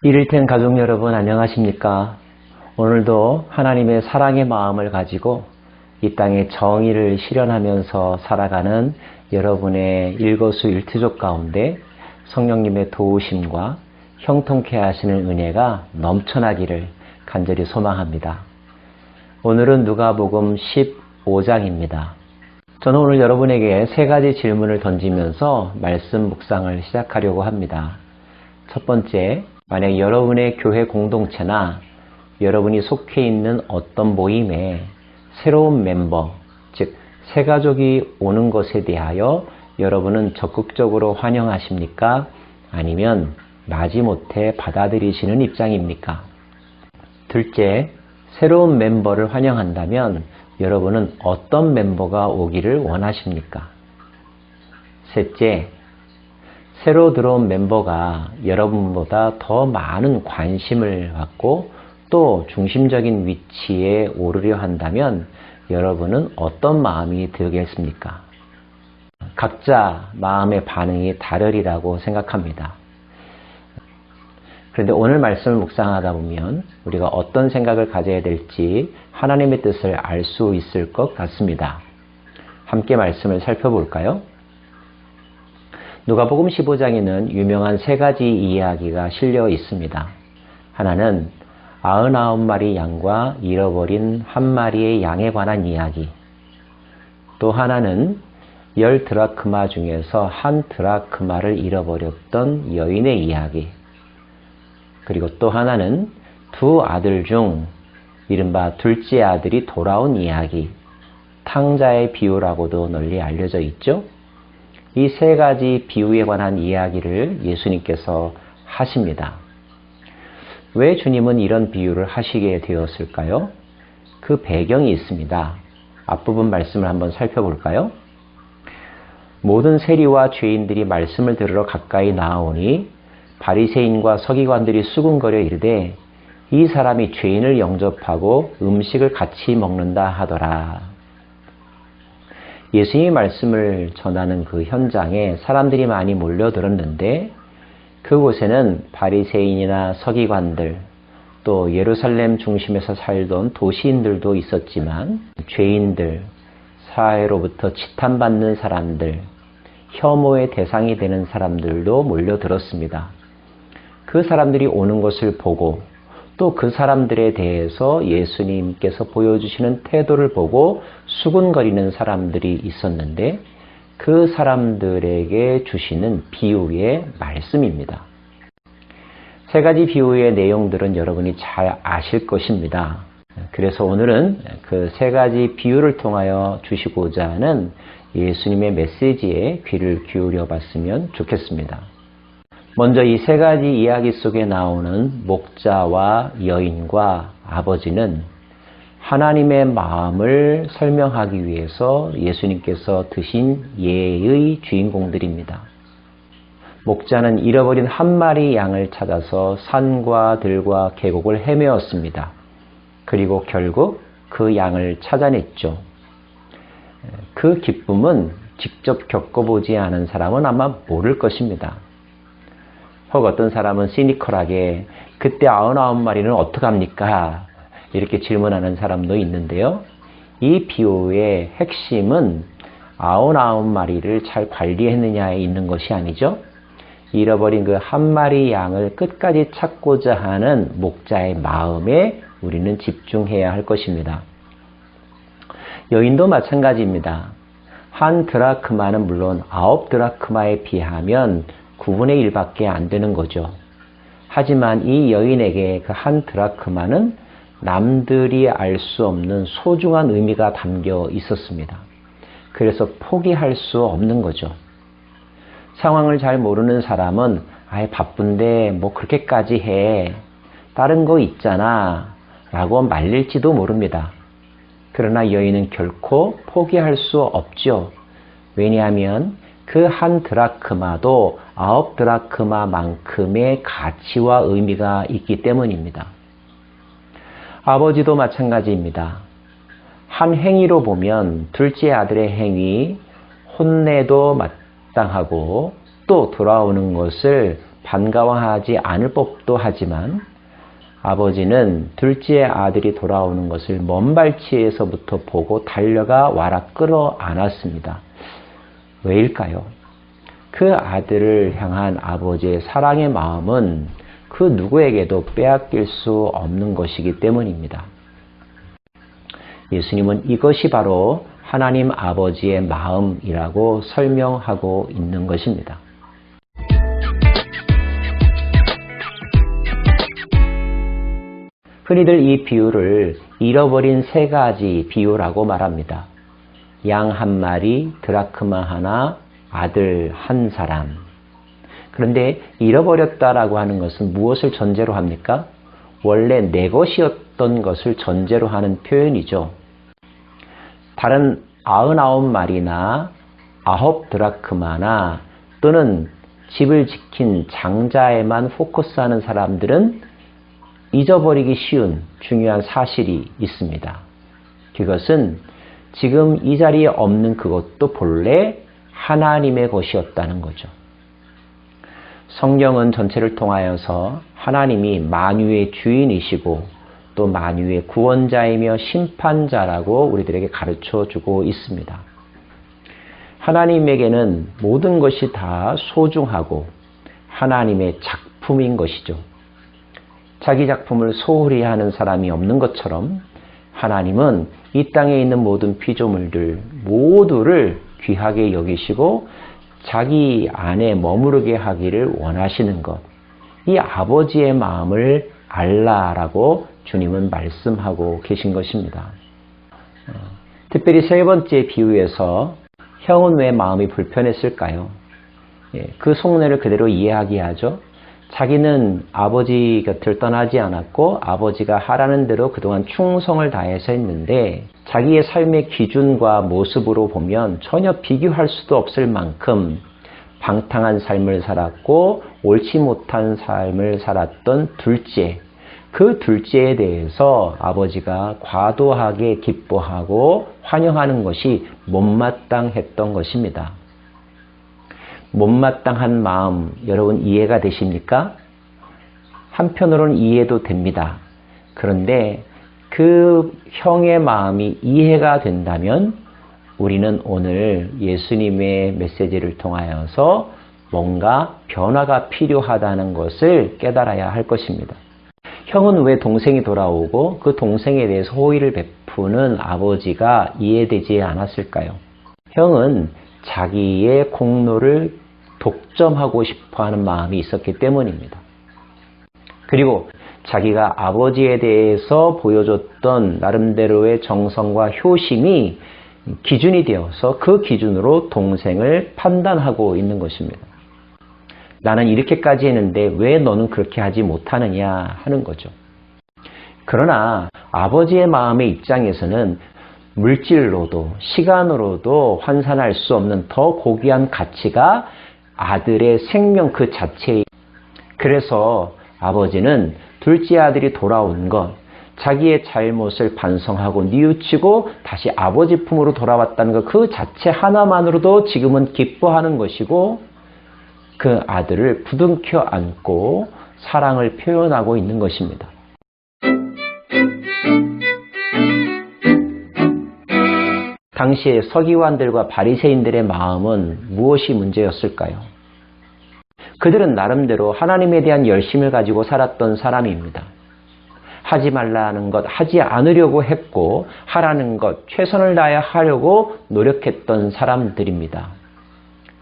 이를텐 가족 여러분 안녕하십니까? 오늘도 하나님의 사랑의 마음을 가지고 이 땅의 정의를 실현하면서 살아가는 여러분의 일거수일투족 가운데 성령님의 도우심과 형통케 하시는 은혜가 넘쳐나기를 간절히 소망합니다. 오늘은 누가복음 15장입니다. 저는 오늘 여러분에게 세 가지 질문을 던지면서 말씀 묵상을 시작하려고 합니다. 첫 번째, 만약 여러분의 교회 공동체나 여러분이 속해 있는 어떤 모임에 새로운 멤버, 즉 새가족이 오는 것에 대하여 여러분은 적극적으로 환영하십니까? 아니면 마지못해 받아들이시는 입장입니까? 둘째, 새로운 멤버를 환영한다면 여러분은 어떤 멤버가 오기를 원하십니까? 셋째, 새로 들어온 멤버가 여러분보다 더 많은 관심을 받고 또 중심적인 위치에 오르려 한다면 여러분은 어떤 마음이 들겠습니까? 각자 마음의 반응이 다르리라고 생각합니다. 그런데 오늘 말씀을 묵상하다 보면 우리가 어떤 생각을 가져야 될지 하나님의 뜻을 알 수 있을 것 같습니다. 함께 말씀을 살펴볼까요? 누가복음 15장에는 유명한 세 가지 이야기가 실려 있습니다. 하나는 99마리 양과 잃어버린 한 마리의 양에 관한 이야기. 또 하나는 10드라크마 중에서 한 드라크마를 잃어버렸던 여인의 이야기. 그리고 또 하나는 두 아들 중 이른바 둘째 아들이 돌아온 이야기. 탕자의 비유라고도 널리 알려져 있죠. 이 세 가지 비유에 관한 이야기를 예수님께서 하십니다. 왜 주님은 이런 비유를 하시게 되었을까요? 그 배경이 있습니다. 앞부분 말씀을 한번 살펴볼까요? 모든 세리와 죄인들이 말씀을 들으러 가까이 나아오니 바리새인과 서기관들이 수군거려 이르되 이 사람이 죄인을 영접하고 음식을 같이 먹는다 하더라. 예수님의 말씀을 전하는 그 현장에 사람들이 많이 몰려들었는데 그곳에는 바리새인이나 서기관들 또 예루살렘 중심에서 살던 도시인들도 있었지만 죄인들, 사회로부터 지탄받는 사람들, 혐오의 대상이 되는 사람들도 몰려들었습니다. 그 사람들이 오는 것을 보고 또 그 사람들에 대해서 예수님께서 보여주시는 태도를 보고 수군거리는 사람들이 있었는데 그 사람들에게 주시는 비유의 말씀입니다. 세 가지 비유의 내용들은 여러분이 잘 아실 것입니다. 그래서 오늘은 그 세 가지 비유를 통하여 주시고자 하는 예수님의 메시지에 귀를 기울여 봤으면 좋겠습니다. 먼저 이 세 가지 이야기 속에 나오는 목자와 여인과 아버지는 하나님의 마음을 설명하기 위해서 예수님께서 드신 예의 주인공들입니다. 목자는 잃어버린 한 마리 양을 찾아서 산과 들과 계곡을 헤매었습니다. 그리고 결국 그 양을 찾아냈죠. 그 기쁨은 직접 겪어보지 않은 사람은 아마 모를 것입니다. 혹 어떤 사람은 시니컬하게 그때 99마리는 어떡합니까? 이렇게 질문하는 사람도 있는데요. 이 비유의 핵심은 99마리를 잘 관리했느냐에 있는 것이 아니죠. 잃어버린 그 한 마리 양을 끝까지 찾고자 하는 목자의 마음에 우리는 집중해야 할 것입니다. 여인도 마찬가지입니다. 한 드라크마는 물론 9드라크마에 비하면 9분의 1밖에 안 되는 거죠. 하지만 이 여인에게 그 한 드라크마는 남들이 알 수 없는 소중한 의미가 담겨 있었습니다. 그래서 포기할 수 없는 거죠. 상황을 잘 모르는 사람은 아예 바쁜데 뭐 그렇게까지 해. 다른 거 있잖아. 라고 말릴지도 모릅니다. 그러나 여인은 결코 포기할 수 없죠. 왜냐하면 그 한 드라크마도 9드라크마만큼의 가치와 의미가 있기 때문입니다. 아버지도 마찬가지입니다. 한 행위로 보면 둘째 아들의 행위, 혼내도 마땅하고 또 돌아오는 것을 반가워하지 않을 법도 하지만 아버지는 둘째 아들이 돌아오는 것을 먼 발치에서부터 보고 달려가 와라 끌어안았습니다. 왜일까요? 그 아들을 향한 아버지의 사랑의 마음은 그 누구에게도 빼앗길 수 없는 것이기 때문입니다. 예수님은 이것이 바로 하나님 아버지의 마음이라고 설명하고 있는 것입니다. 흔히들 이 비유를 잃어버린 세 가지 비유라고 말합니다. 양 한 마리, 드라크마 하나, 아들 한 사람. 그런데 잃어버렸다라고 하는 것은 무엇을 전제로 합니까? 원래 내 것이었던 것을 전제로 하는 표현이죠. 다른 99마리나 9드라크마나 또는 집을 지킨 장자에만 포커스하는 사람들은 잊어버리기 쉬운 중요한 사실이 있습니다. 그것은 지금 이 자리에 없는 그것도 본래 하나님의 것이었다는 거죠. 성경은 전체를 통하여서 하나님이 만유의 주인이시고 또 만유의 구원자이며 심판자라고 우리들에게 가르쳐주고 있습니다. 하나님에게는 모든 것이 다 소중하고 하나님의 작품인 것이죠. 자기 작품을 소홀히 하는 사람이 없는 것처럼 하나님은 이 땅에 있는 모든 피조물들 모두를 귀하게 여기시고 자기 안에 머무르게 하기를 원하시는 것. 이 아버지의 마음을 알라라고 주님은 말씀하고 계신 것입니다. 특별히 세 번째 비유에서 형은 왜 마음이 불편했을까요? 그 속내를 그대로 이해하게 하죠. 자기는 아버지 곁을 떠나지 않았고 아버지가 하라는 대로 그동안 충성을 다해서 했는데 자기의 삶의 기준과 모습으로 보면 전혀 비교할 수도 없을 만큼 방탕한 삶을 살았고 옳지 못한 삶을 살았던 둘째, 그 둘째에 대해서 아버지가 과도하게 기뻐하고 환영하는 것이 못마땅했던 것입니다. 못마땅한 마음 여러분 이해가 되십니까? 한편으로는 이해도 됩니다. 그런데 그 형의 마음이 이해가 된다면 우리는 오늘 예수님의 메시지를 통하여서 뭔가 변화가 필요하다는 것을 깨달아야 할 것입니다. 형은 왜 동생이 돌아오고 그 동생에 대해서 호의를 베푸는 아버지가 이해되지 않았을까요? 형은 자기의 공로를 독점하고 싶어하는 마음이 있었기 때문입니다. 그리고 자기가 아버지에 대해서 보여줬던 나름대로의 정성과 효심이 기준이 되어서 그 기준으로 동생을 판단하고 있는 것입니다. 나는 이렇게까지 했는데 왜 너는 그렇게 하지 못하느냐 하는 거죠. 그러나 아버지의 마음의 입장에서는 물질로도 시간으로도 환산할 수 없는 더 고귀한 가치가 아들의 생명 그 자체에 그래서 아버지는 둘째 아들이 돌아온 것 자기의 잘못을 반성하고 뉘우치고 다시 아버지 품으로 돌아왔다는 것 그 자체 하나만으로도 지금은 기뻐하는 것이고 그 아들을 부둥켜 안고 사랑을 표현하고 있는 것입니다. 당시에 서기관들과 바리새인들의 마음은 무엇이 문제였을까요? 그들은 나름대로 하나님에 대한 열심을 가지고 살았던 사람입니다. 하지 말라는 것 하지 않으려고 했고 하라는 것 최선을 다해 하려고 노력했던 사람들입니다.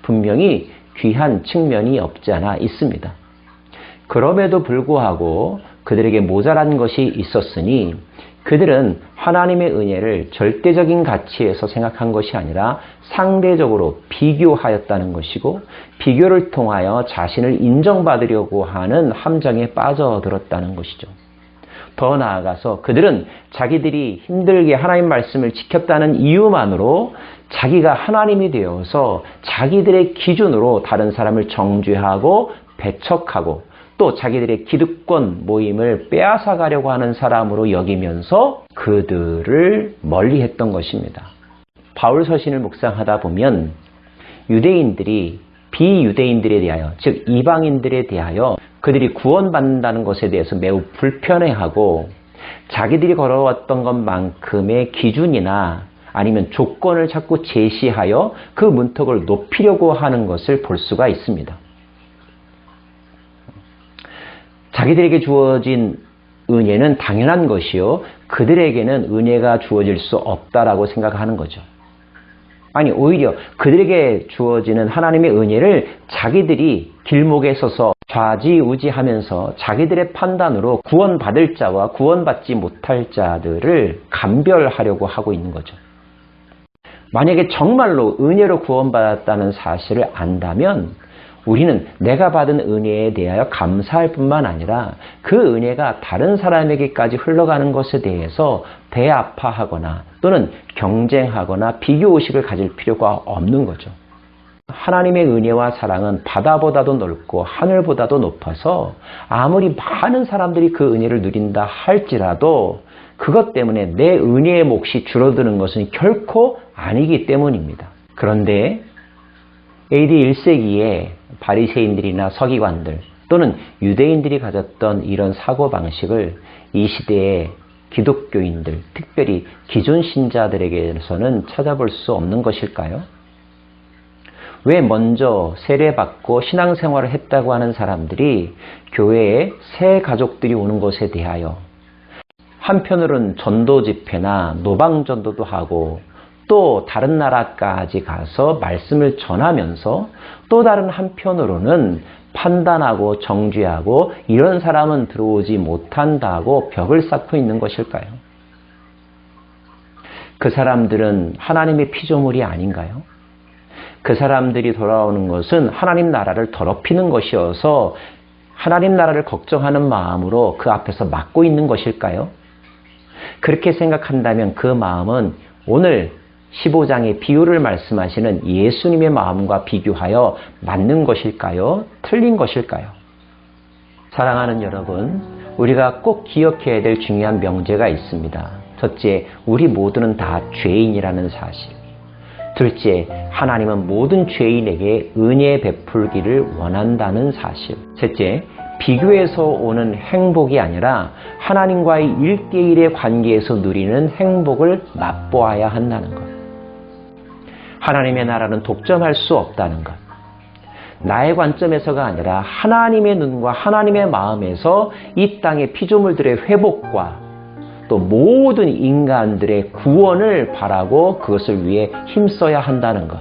분명히 귀한 측면이 없지 않아 있습니다. 그럼에도 불구하고 그들에게 모자란 것이 있었으니 그들은 하나님의 은혜를 절대적인 가치에서 생각한 것이 아니라 상대적으로 비교하였다는 것이고 비교를 통하여 자신을 인정받으려고 하는 함정에 빠져들었다는 것이죠. 더 나아가서 그들은 자기들이 힘들게 하나님 말씀을 지켰다는 이유만으로 자기가 하나님이 되어서 자기들의 기준으로 다른 사람을 정죄하고 배척하고 또 자기들의 기득권 모임을 빼앗아 가려고 하는 사람으로 여기면서 그들을 멀리했던 것입니다. 바울 서신을 묵상하다 보면 유대인들이 비유대인들에 대하여, 즉 이방인들에 대하여 그들이 구원받는다는 것에 대해서 매우 불편해하고 자기들이 걸어왔던 것만큼의 기준이나 아니면 조건을 자꾸 제시하여 그 문턱을 높이려고 하는 것을 볼 수가 있습니다. 자기들에게 주어진 은혜는 당연한 것이요, 그들에게는 은혜가 주어질 수 없다라고 생각하는 거죠. 아니, 오히려 그들에게 주어지는 하나님의 은혜를 자기들이 길목에 서서 좌지우지하면서 자기들의 판단으로 구원받을 자와 구원받지 못할 자들을 감별하려고 하고 있는 거죠. 만약에 정말로 은혜로 구원받았다는 사실을 안다면 우리는 내가 받은 은혜에 대하여 감사할 뿐만 아니라 그 은혜가 다른 사람에게까지 흘러가는 것에 대해서 대아파하거나 또는 경쟁하거나 비교의식을 가질 필요가 없는 거죠. 하나님의 은혜와 사랑은 바다보다도 넓고 하늘보다도 높아서 아무리 많은 사람들이 그 은혜를 누린다 할지라도 그것 때문에 내 은혜의 몫이 줄어드는 것은 결코 아니기 때문입니다. 그런데 AD 1세기에 바리새인들이나 서기관들 또는 유대인들이 가졌던 이런 사고방식을 이 시대의 기독교인들, 특별히 기존 신자들에게서는 찾아볼 수 없는 것일까요? 왜 먼저 세례받고 신앙생활을 했다고 하는 사람들이 교회에 새 가족들이 오는 것에 대하여 한편으로는 전도 집회나 노방 전도도 하고 또 다른 나라까지 가서 말씀을 전하면서 또 다른 한편으로는 판단하고 정죄하고 이런 사람은 들어오지 못한다고 벽을 쌓고 있는 것일까요? 그 사람들은 하나님의 피조물이 아닌가요? 그 사람들이 돌아오는 것은 하나님 나라를 더럽히는 것이어서 하나님 나라를 걱정하는 마음으로 그 앞에서 막고 있는 것일까요? 그렇게 생각한다면 그 마음은 오늘 15장의 비유를 말씀하시는 예수님의 마음과 비교하여 맞는 것일까요? 틀린 것일까요? 사랑하는 여러분, 우리가 꼭 기억해야 될 중요한 명제가 있습니다. 첫째, 우리 모두는 다 죄인이라는 사실. 둘째, 하나님은 모든 죄인에게 은혜 베풀기를 원한다는 사실. 셋째, 비교에서 오는 행복이 아니라 하나님과의 1:1의 관계에서 누리는 행복을 맛보아야 한다는 것. 하나님의 나라는 독점할 수 없다는 것. 나의 관점에서가 아니라 하나님의 눈과 하나님의 마음에서 이 땅의 피조물들의 회복과 또 모든 인간들의 구원을 바라고 그것을 위해 힘써야 한다는 것.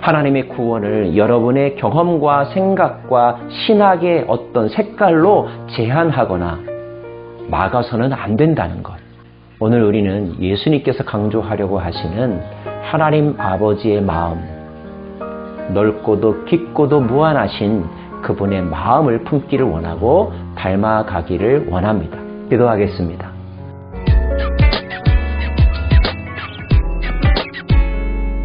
하나님의 구원을 여러분의 경험과 생각과 신학의 어떤 색깔로 제한하거나 막아서는 안 된다는 것. 오늘 우리는 예수님께서 강조하려고 하시는 하나님 아버지의 마음, 넓고도 깊고도 무한하신 그분의 마음을 품기를 원하고 닮아가기를 원합니다. 기도하겠습니다.